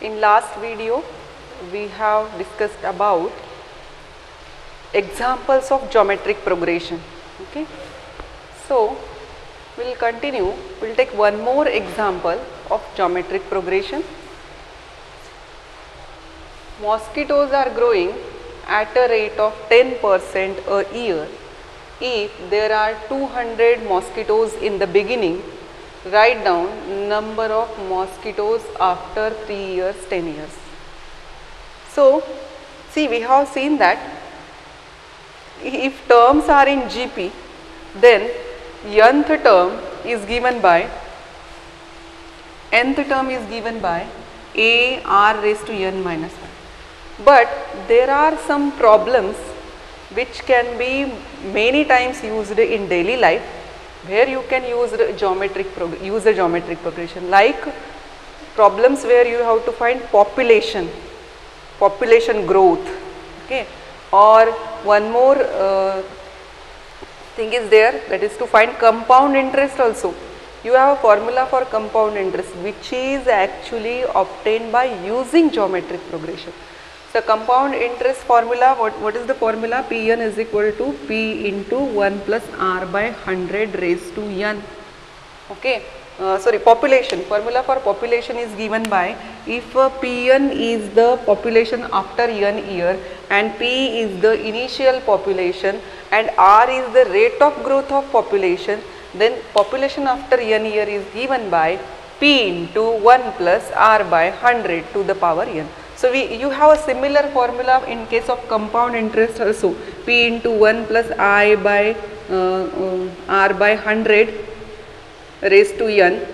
In last video, we have discussed about examples of geometric progression. Okay. So, we will continue. We will take one more example of geometric progression. Mosquitoes are growing at a rate of 10% a year. If there are 200 mosquitoes in the beginning, write down number of mosquitoes after 3 years, 10 years. So, see, we have seen that if terms are in GP, then nth term is given by a r raised to n minus 1. But there are some problems which can be many times used in daily life, where you can use the geometric progression, like problems where you have to find population growth, okay, or one more thing is there, that is to find compound interest also. You have a formula for compound interest which is actually obtained by using geometric progression. So, compound interest formula, what is the formula? Pn is equal to P into 1 plus R by 100 raised to n. Okay. Population, formula for population is given by, if Pn is the population after n year and P is the initial population and R is the rate of growth of population, then population after n year is given by P into 1 plus R by 100 to the power n. So, you have a similar formula in case of compound interest also, P into 1 plus I by R by 100 raised to n.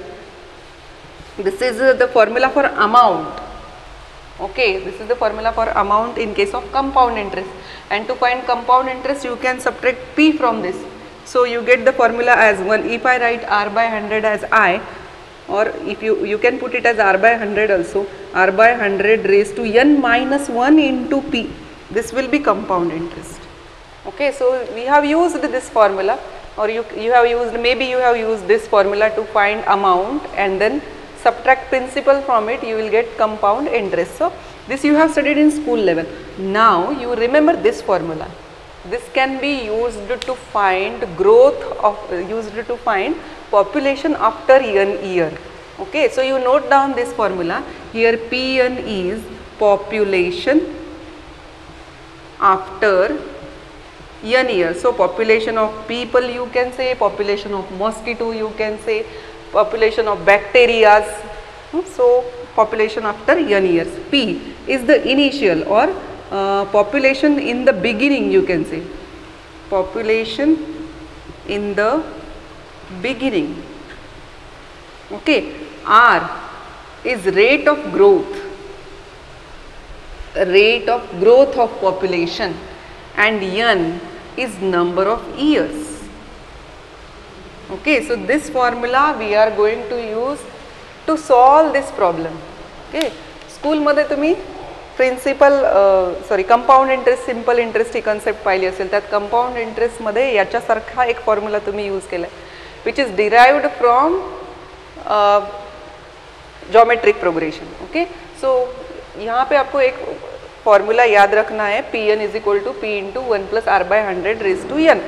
This is the formula for amount. Okay, this is the formula for amount in case of compound interest, and to find compound interest you can subtract P from this. So, you get the formula as 1. If I write R by 100 as I, or if you can put it as R by 100 also, R by 100 raised to n minus 1 into P, this will be compound interest. Okay, so we have used this formula, or you have used, maybe you have used this formula to find amount and then subtract principal from it, you will get compound interest. So, this you have studied in school level. Now, you remember this formula. This can be used to find growth of, used to find population after n year. Okay, so you note down this formula. Here Pn is population after n years. So, population of people you can say, population of mosquito you can say, population of bacteria. So, population after n years. P is the initial, or population in the beginning you can say, population in the beginning. Okay. R is rate of growth of population, and n is number of years. Okay, so this formula we are going to use to solve this problem. Okay, school मध्ये तुम्ही compound interest, simple interest ही concept पाहिली असेल, त्यात compound interest मध्ये याच्यासारखा एक formula तुम्ही use केला आहे, which is derived from geometric progression. Okay, so यहाँ पे आपको एक फॉर्मूला याद रखना है, Pn is equal to P into 1 plus R by 100 raise to n.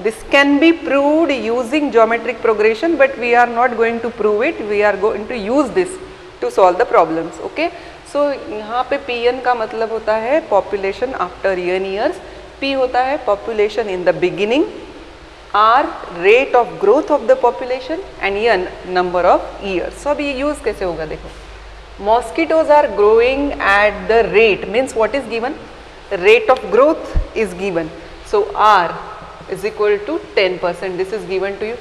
This can be proved using geometric progression, but we are not going to prove it. We are going to use this to solve the problems. Okay, so यहाँ पे Pn का मतलब होता है population after n years, P होता है population in the beginning, R rate of growth of the population, and n number of years. So अभी use कैसे होगा देखो. Mosquitoes are growing at the rate, means what is given? Rate of growth is given. So R is equal to 10%. This is given to you.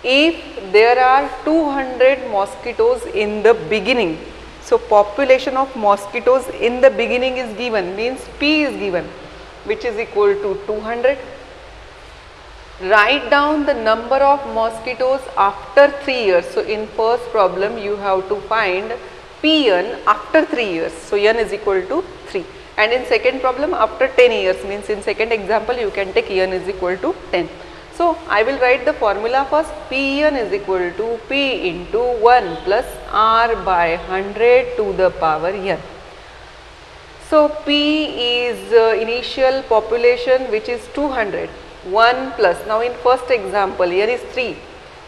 If there are 200 mosquitoes in the beginning, so population of mosquitoes in the beginning is given, means P is given, which is equal to 200. Write down the number of mosquitoes after 3 years. So in first problem you have to find Pn after 3 years. So n is equal to 3. And in second problem after 10 years, means in second example you can take n is equal to 10. So I will write the formula first. Pn is equal to P into 1 plus R by 100 to the power n. So P is initial population, which is 200. 1 plus, now in first example n is 3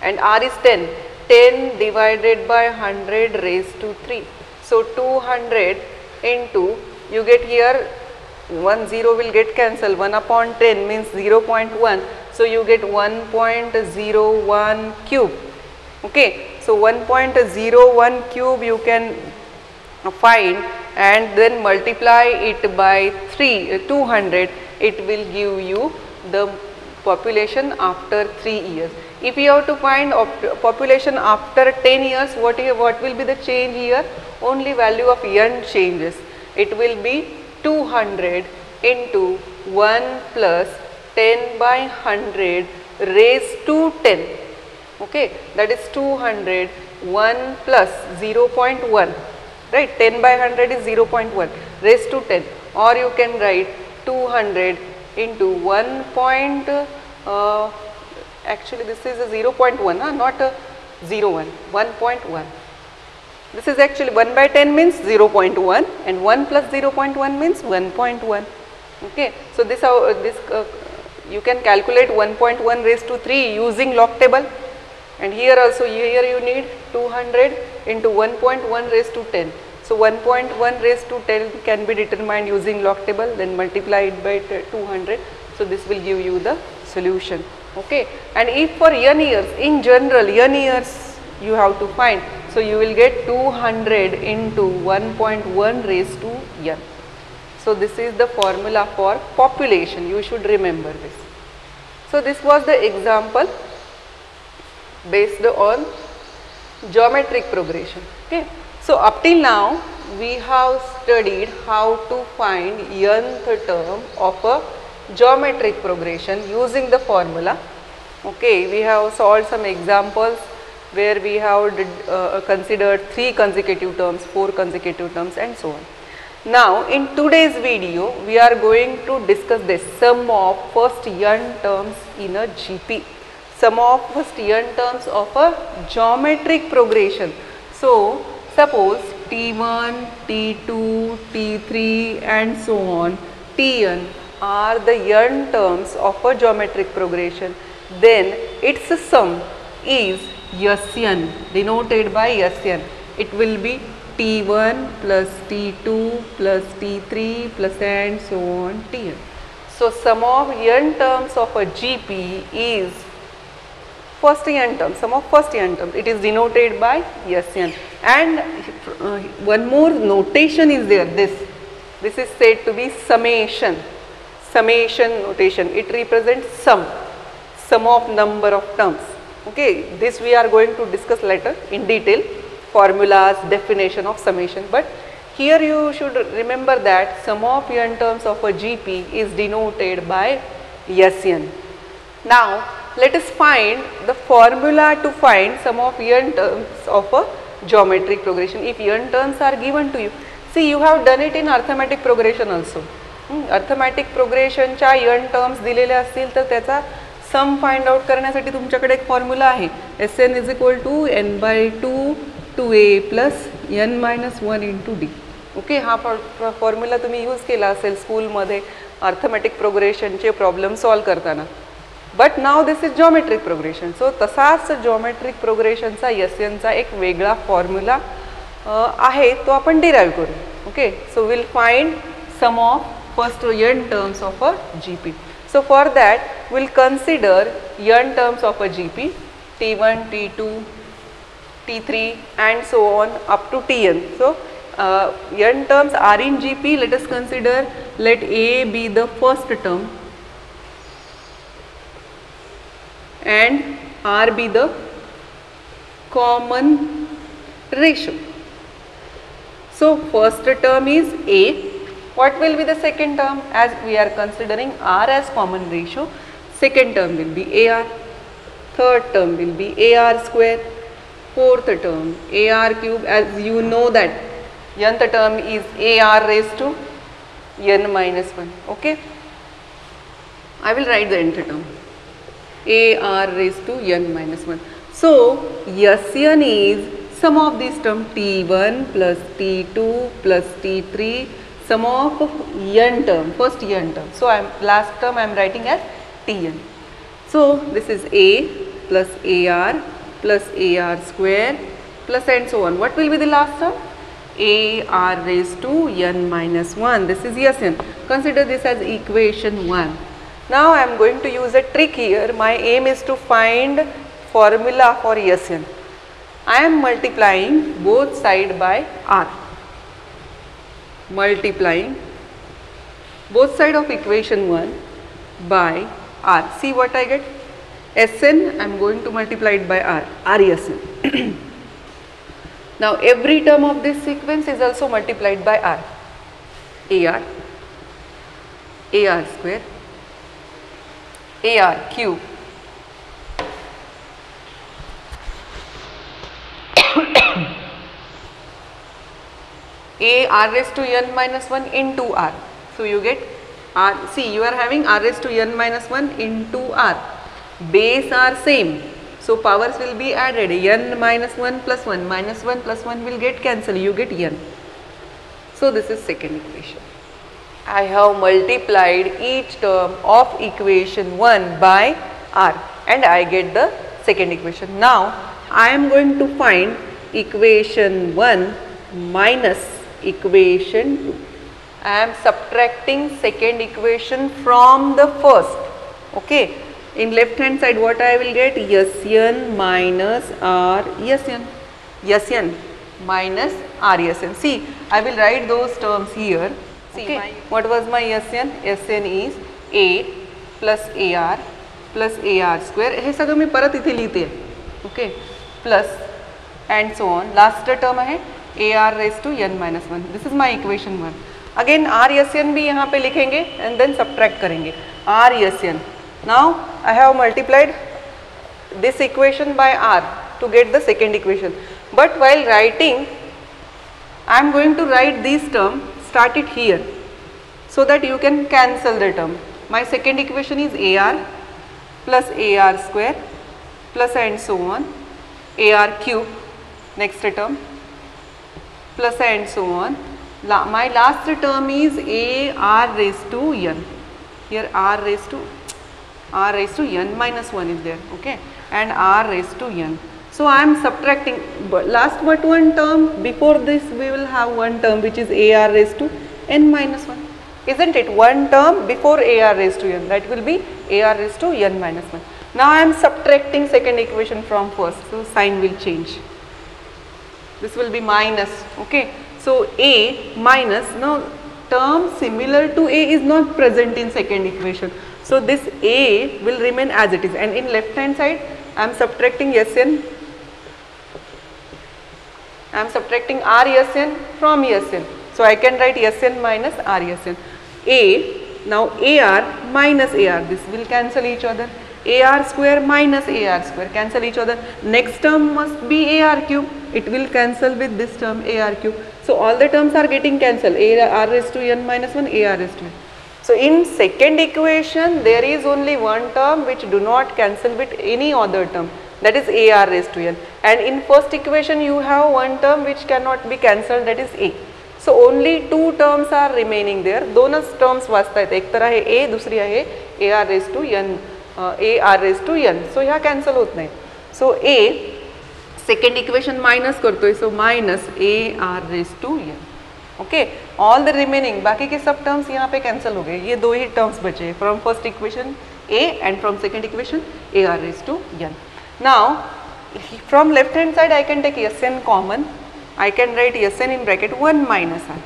and R is 10. 10 divided by 100 raised to 3. So 200 into, you get here 1 0 will get cancelled, 1 upon 10 means 0.1. So you get 1.01 cube. Okay, so 1.01 cube you can find, and then multiply it by 200, it will give you the population after 3 years. If you have to find population after 10 years, what will be the change here? Only value of n changes. It will be 200 into 1 plus 10 by 100 raised to 10. Okay, that is 200, 1 plus 0.1, right? 10 by 100 is 0.1 raised to 10, or you can write 200 into 1 point, actually this is a 0.1, not a 0.1, 1.1. This is actually 1 by 10 means 0.1 and 1 plus 0.1 means 1.1. Okay, so this you can calculate 1.1 raised to 3 using log table, and here also here you need 200 into 1.1 raised to 10. So 1.1 raised to 10 can be determined using log table, then multiply it by 200. So this will give you the solution. Okay, and if for n years, in general n years you have to find, so you will get 200 into 1.1 raised to n. So this is the formula for population, you should remember this. So this was the example based on geometric progression. Okay, so up till now we have studied how to find nth term of a geometric progression using the formula. Okay, we have solved some examples where we have considered 3 consecutive terms, 4 consecutive terms and so on. Now in today's video we are going to discuss the sum of first n terms in a GP, sum of first n terms of a geometric progression. So suppose T1, T2, T3 and so on, Tn are the n terms of a geometric progression, then its sum is Sn, denoted by Sn. It will be T1 plus T2 plus T3 plus and so on Tn. So sum of n terms of a GP is first n term, sum of first n term, it is denoted by Sn. And one more notation is there, this is said to be summation, summation notation. It represents sum of number of terms. Okay, this we are going to discuss later in detail, formulas, definition of summation, but here you should remember that sum of n terms of a GP is denoted by Sn. Now let us find the formula to find sum of n terms of a geometric progression. If n terms are given to you, see you have done it in arithmetic progression also. Arithmetic progression च्या n terms दिलेले असतील तर त्याचा sum find out करण्यासाठी तुमच्याकडे एक formula आहे, Sn is equal to n by 2 2a plus n minus 1 into d. Okay, हा फॉर्म्युला तुम्ही यूज केला असेल स्कूलमध्ये अर्थमॅटिक प्रोग्रेशनचे प्रॉब्लेम सॉल्व करताना. But now this is geometric progression. So तसाच जॉमेट्रिक प्रोग्रेशनचा Snचा एक वेगळा फॉर्म्युला आहे, तो आपण डिराइव करू. Okay, so will find some of first n terms of a GP. So for that we will consider n terms of a GP, T1, T2, T3 and so on up to Tn. So n terms are in GP. Let us consider, let A be the first term and R be the common ratio. So first term is A. What will be the second term? As we are considering R as common ratio, second term will be AR, third term will be AR square, fourth term AR cube. As you know that nth term is AR raised to n minus 1. Okay, I will write the nth term. AR raised to n minus 1. So Sn is sum of this term T1 plus T2 plus T3, sum of n term, first n term. So last term I am writing as Tn. So this is A plus AR plus AR square plus and so on. What will be the last term? AR raised to n minus 1. This is Sn. Consider this as equation 1. Now I am going to use a trick here. My aim is to find formula for Sn. I am multiplying both side by R. Multiplying both side of equation 1 by R. See what I get? Sn, I am going to multiply it by R. Sn. Now every term of this sequence is also multiplied by R. AR square, AR cube, R raised to n minus 1 into R. So you get R, see you are having R raised to n minus 1 into R. Base are same. So powers will be added, n minus 1 plus 1, minus 1 plus 1 will get cancelled, you get n. So this is second equation. I have multiplied each term of equation 1 by R and I get the second equation. Now I am going to find equation 1 minus equation 2. I am subtracting second equation from the first. Okay. In left hand side what I will get? Sn minus R Sn. Sn minus R Sn. See, I will write those terms here. See, okay. What was my Sn? Sn is A plus AR plus AR square. हे सगळं मी परत इथे लिहिते. Okay. Plus and so on. Last term है AR raised to n minus 1. This is my equation 1. Again R Sn भी यहाँ पे लिखेंगे and then subtract करेंगे. R Sn. Now I have multiplied this equation by R to get the second equation. But while writing, I am going to write this term, start it here, so that you can cancel the term. My second equation is AR plus AR square plus and so on, AR cube, next term, plus and so on. My last term is AR raised to n. Here R raised to n minus 1 is there, okay, and R raised to n. So I am subtracting last but one term. Before this we will have one term which is AR raised to n minus 1, isn't it? One term before AR raised to n, that will be AR raised to n minus 1. Now I am subtracting second equation from first, so sign will change. This will be minus, okay. So A minus, now term similar to A is not present in second equation. So this A will remain as it is, and in left hand side I am subtracting Sn, I am subtracting R Sn from Sn. So I can write Sn minus R Sn. A, now AR minus AR, this will cancel each other. AR square minus AR square cancel each other. Next term must be AR cube, it will cancel with this term AR cube. So all the terms are getting cancelled, AR raised to n minus 1, AR raised to n. So in second equation there is only one term which do not cancel with any other term, that is AR raised to n, and in first equation you have one term which cannot be cancelled, that is A. So only two terms are remaining there. दोनच terms वाचता येते, एक तर आहे A, दुसरी आहे AR raised to n, AR raised to n. So ह्या cancel होत नाही. So A second equation minus करतोय, so minus AR raised to n. Okay, all the remaining बाकी के सब टर्म्स यहाँ पे कैंसिल हो गए, ये दो ही टर्म्स बचे from first equation A and from second equation AR raised to n. Now from left hand side I can take Sn common, I can write Sn in bracket 1 minus R,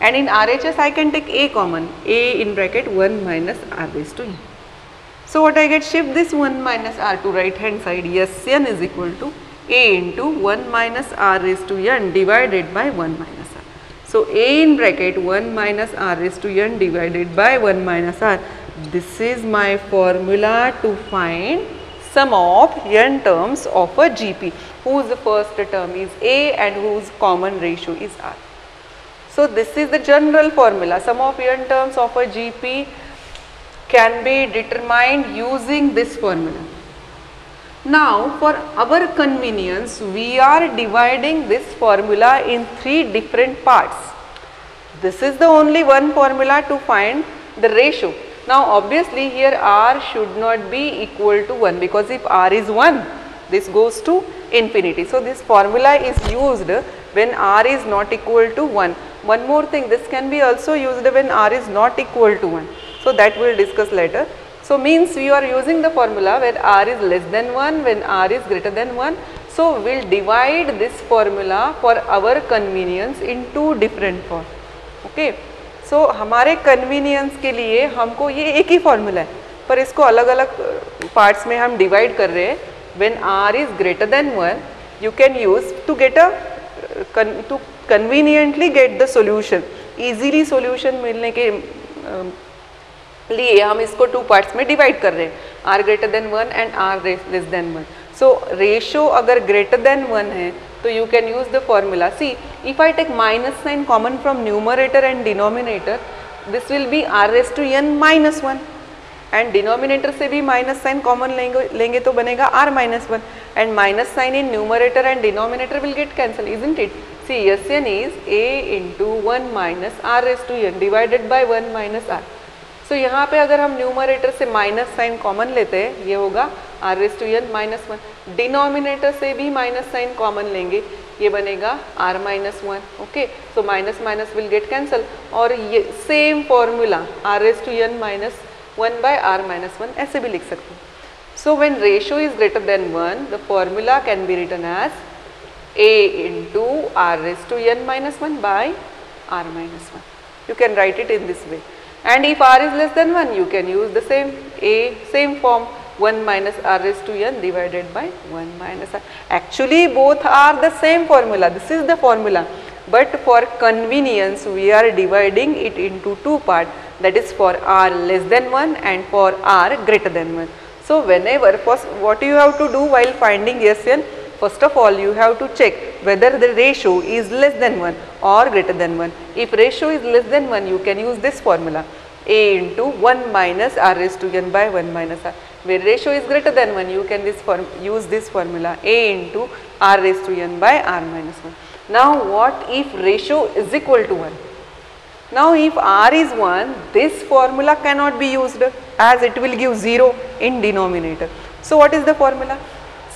and in RHS I can take A common, A in bracket 1 minus R raised to n. So what I get, shift this 1 minus R to right hand side, Sn is equal to A into 1 minus R raised to n divided by 1 minus R. So A in bracket 1 minus R raised to n divided by 1 minus R. This is my formula to find sum of n terms of a GP whose first term is A and whose common ratio is R. So this is the general formula. Sum of n terms of a GP can be determined using this formula. Now for our convenience, we are dividing this formula in 3 different parts. This is the only one formula to find the ratio. Now obviously here R should not be equal to 1, because if R is 1, this goes to infinity. So this formula is used when R is not equal to 1. One more thing, this can be also used when R is not equal to 1. So that we will discuss later. So means we are using the formula where R is less than 1, when R is greater than 1. So we will divide this formula for our convenience in 2 different forms. Okay, सो हमारे convenience के लिए हमको ये एक ही formula है, पर इसको अलग अलग पार्ट्स में हम डिवाइड कर रहे हैं. When R is greater than 1, you can use to get to conveniently get the solution. Easily solution मिलने के लिए हम इसको 2 पार्ट्स में डिवाइड कर रहे हैं, R greater than 1 and R less than 1. So ratio अगर ग्रेटर देन 1 है तो you can use the formula. See, if I take minus sign common from numerator and denominator, this will be r raised to n minus 1, and denominator से भी minus sign common लेंगे तो बनेगा r minus 1, and minus sign in numerator and denominator will get cancelled, isn't it? See, Sn is a into 1 minus r raised to n divided by 1 minus r. So यहाँ पे अगर हम numerator से minus sign common लेते हैं, ये होगा r raise to n minus 1. Denominator से भी माइनस साइन कॉमन लेंगे, ये बनेगा r minus 1. Okay, so minus minus will get cancel, और ये same formula r raise to n minus 1 by r minus 1 ऐसे भी लिख सकते हैं. So when ratio is greater than 1, the formula can be written as a into r raise to n minus 1 by r minus 1. You can write it in this way. And if r is less than 1, you can use the same form, 1 minus r raised to n divided by 1 minus r. Actually both are the same formula, this is the formula, but for convenience we are dividing it into 2 parts, that is for r less than 1 and for r greater than 1. So whenever, first what you have to do while finding Sn, first of all you have to check whether the ratio is less than 1 or greater than 1. If ratio is less than 1, you can use this formula, a into 1 minus r raised to n by 1 minus r. Where ratio is greater than 1, you can use this formula, a into r raised to n by r minus 1. Now what if ratio is equal to 1? Now if r is 1, this formula cannot be used, as it will give 0 in denominator. So what is the formula?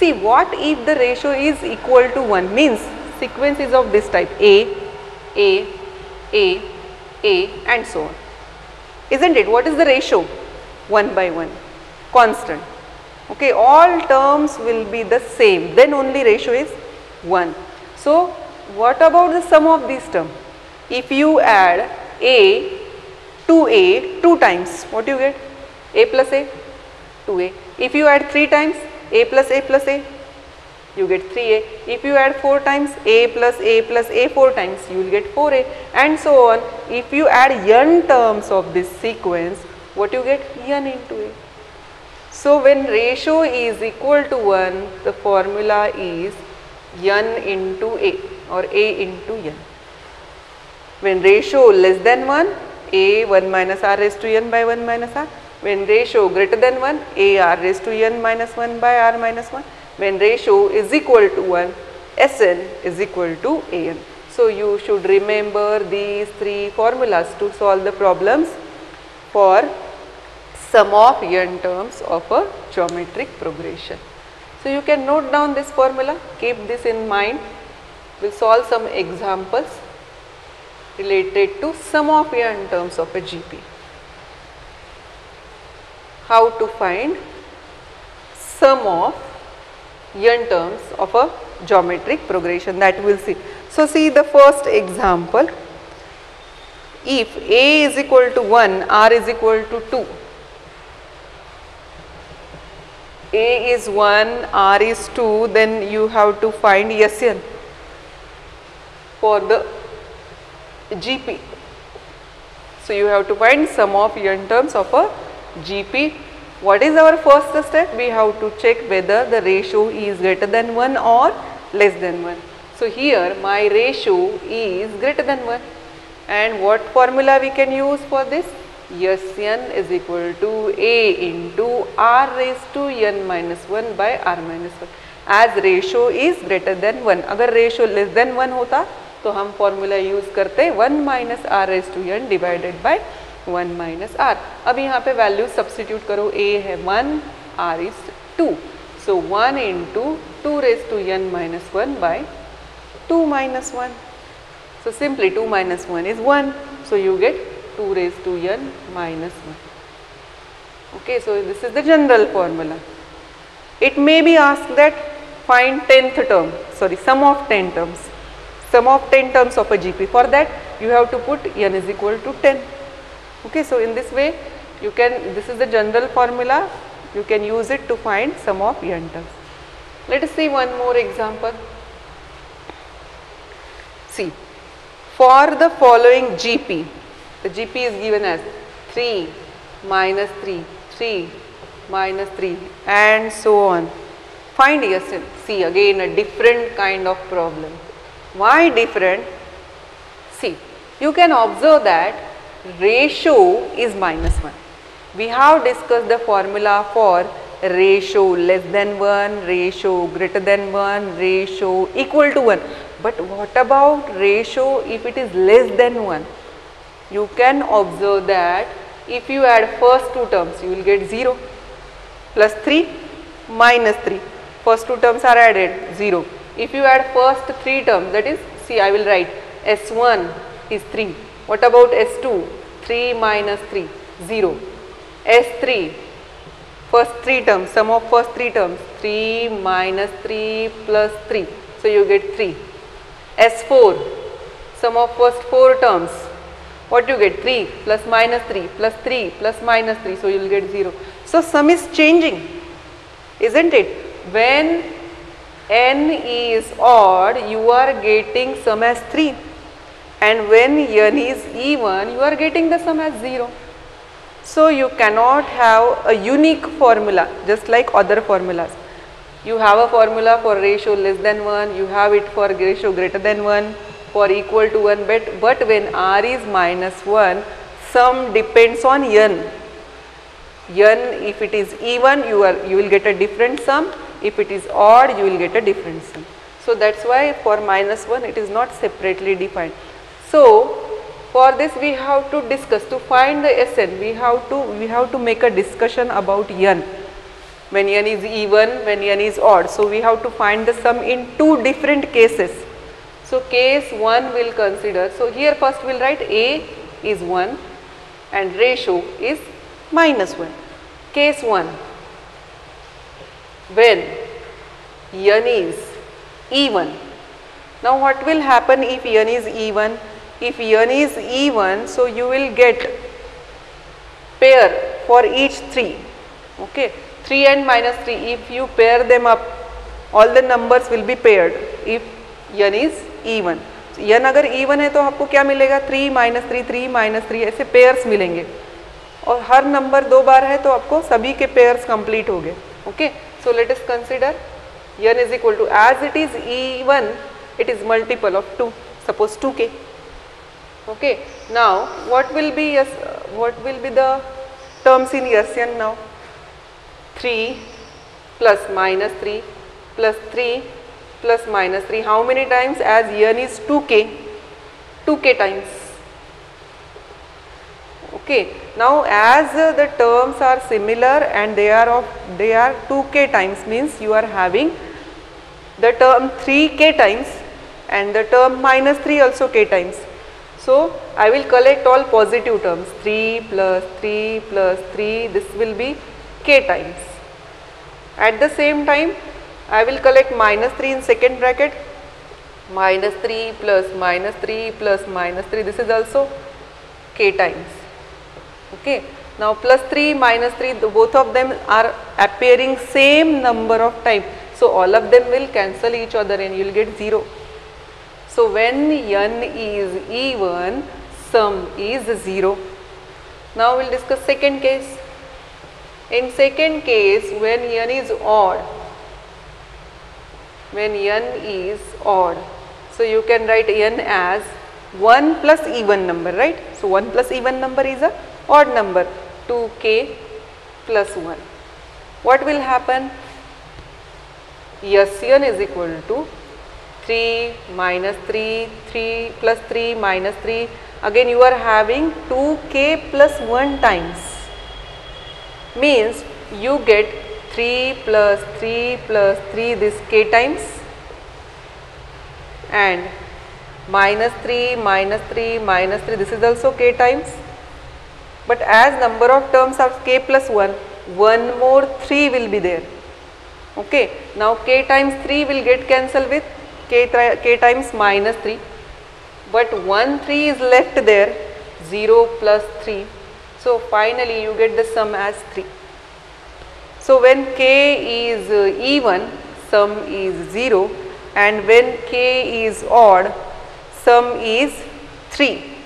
See, what if the ratio is equal to 1, means sequence is of this type, A, and so on. Isn't it? What is the ratio? 1 by 1, constant. Okay, all terms will be the same, then only ratio is 1. So what about the sum of these terms? If you add a to a 2 times, what do you get? A plus a, 2a. If you add 3 times, a plus a, you get 3a. If you add 4 times, a plus a 4 times, you will get 4a, and so on. If you add n terms of this sequence, what you get? N into a. So when ratio is equal to 1, the formula is n into a, or a into n. When ratio less than 1, a 1 minus r raised to n by 1 minus r. When ratio greater than 1, a r raised to n minus 1 by r minus 1. When ratio is equal to 1, Sn is equal to an. So you should remember these 3 formulas to solve the problems for sum of n terms of a geometric progression. So you can note down this formula, keep this in mind. We will solve some examples related to sum of n terms of a GP. How to find sum of n terms of a geometric progression, that we will see. So see the first example. If a is equal to 1, r is equal to 2. A is 1, r is 2, then you have to find Sn for the GP. So you have to find sum of n terms of a GP. What is our first step? We have to check whether the ratio is greater than 1 or less than 1. So here my ratio is greater than 1, and what formula we can use for this? Sn is equal to A into R raised to n minus 1 by R minus 1 as ratio is greater than 1. अगर ratio less than 1 होता तो हम formula use करते 1 minus R raised to n divided by 1 minus R. अब यहाँ पे values substitute करो, A है 1, R is 2. So 1 into 2 raised to n minus 1 by 2 minus 1. So simply 2 minus 1 is 1. So you get 2 raised to n minus 1. Okay, so this is the general formula. It may be asked that find 10th term, sorry, sum of 10 terms. Sum of 10 terms of a GP. For that you have to put n is equal to 10. Okay, so in this way you can, this is the general formula, you can use it to find sum of n terms. Let us see one more example. See, for the following GP, the GP is given as 3 minus 3, 3 minus 3 and so on. Find Sn. See, again a different kind of problem. Why different? See, you can observe that ratio is minus 1. We have discussed the formula for ratio less than 1, ratio greater than 1, ratio equal to 1. But what about ratio if it is less than 1? You can observe that if you add first two terms, you will get 0, plus 3, minus 3. First two terms are added, 0. If you add first three terms, that is, see, I will write S1 is 3. What about S2? 3 minus 3, 0. S3, first three terms, sum of first three terms, 3 minus 3 plus 3. So you get 3. S4, sum of first four terms, what you get? 3 plus minus 3 plus 3 plus minus 3. So you will get 0. So sum is changing, isn't it? When n is odd, you are getting sum as 3, and when n is even, you are getting the sum as 0. So you cannot have a unique formula just like other formulas. You have a formula for ratio less than 1, you have it for ratio greater than 1, for equal to 1, but when R is minus 1, sum depends on n. N, if it is even, you will get a different sum. If it is odd, you will get a different sum. So that's why for minus 1 it is not separately defined. So for this we have to discuss, to find the Sn, we have to make a discussion about n. When n is even, when n is odd. So we have to find the sum in two different cases. So case 1 will consider, so here first we will write A is 1 and ratio is minus 1. Case 1, when n is even. Now what will happen if n is even? If n is even, so you will get pair for each 3. Okay, 3 and minus 3, if you pair them up, all the numbers will be paired if n is even. So, n अगर even है तो आपको क्या मिलेगा? 3 minus 3, 3 minus 3 ऐसे pairs मिलेंगे, और हर number 2 बार है तो आपको सभी के pairs complete हो गए. Okay, so let us consider n is equal to, as it is even, it is multiple of 2, suppose 2k. Okay, now what will be the terms in Sn now? 3 plus minus 3 plus 3 plus minus 3. How many times? As n is 2k, 2k times. Okay, now as the terms are similar and they are 2k times, means you are having the term 3k times and the term minus 3 also k times. So I will collect all positive terms, 3 plus 3 plus 3, this will be k times. At the same time I will collect minus 3 in second bracket, minus 3 plus minus 3 plus minus 3, this is also k times. Okay, now plus 3 minus 3, both of them are appearing same number of times, so all of them will cancel each other and you will get 0. So when n is even, sum is 0. Now we will discuss second case. In second case, when n is odd, so you can write n as 1 plus even number, right? So 1 plus even number is a odd number 2k plus 1. What will happen? Sn is equal to 3 minus 3, 3 plus 3 minus 3. Again you are having 2k plus 1 times. Means you get 3 plus 3 plus 3 this k times, and minus 3 minus 3 minus 3 this is also k times. But as number of terms are k plus 1, one more 3 will be there. Okay, now k times 3 will get cancelled with k times minus 3, but 1 3 is left there, 0 plus 3. So finally you get the sum as 3. So when k is even, sum is 0, and when k is odd, sum is 3.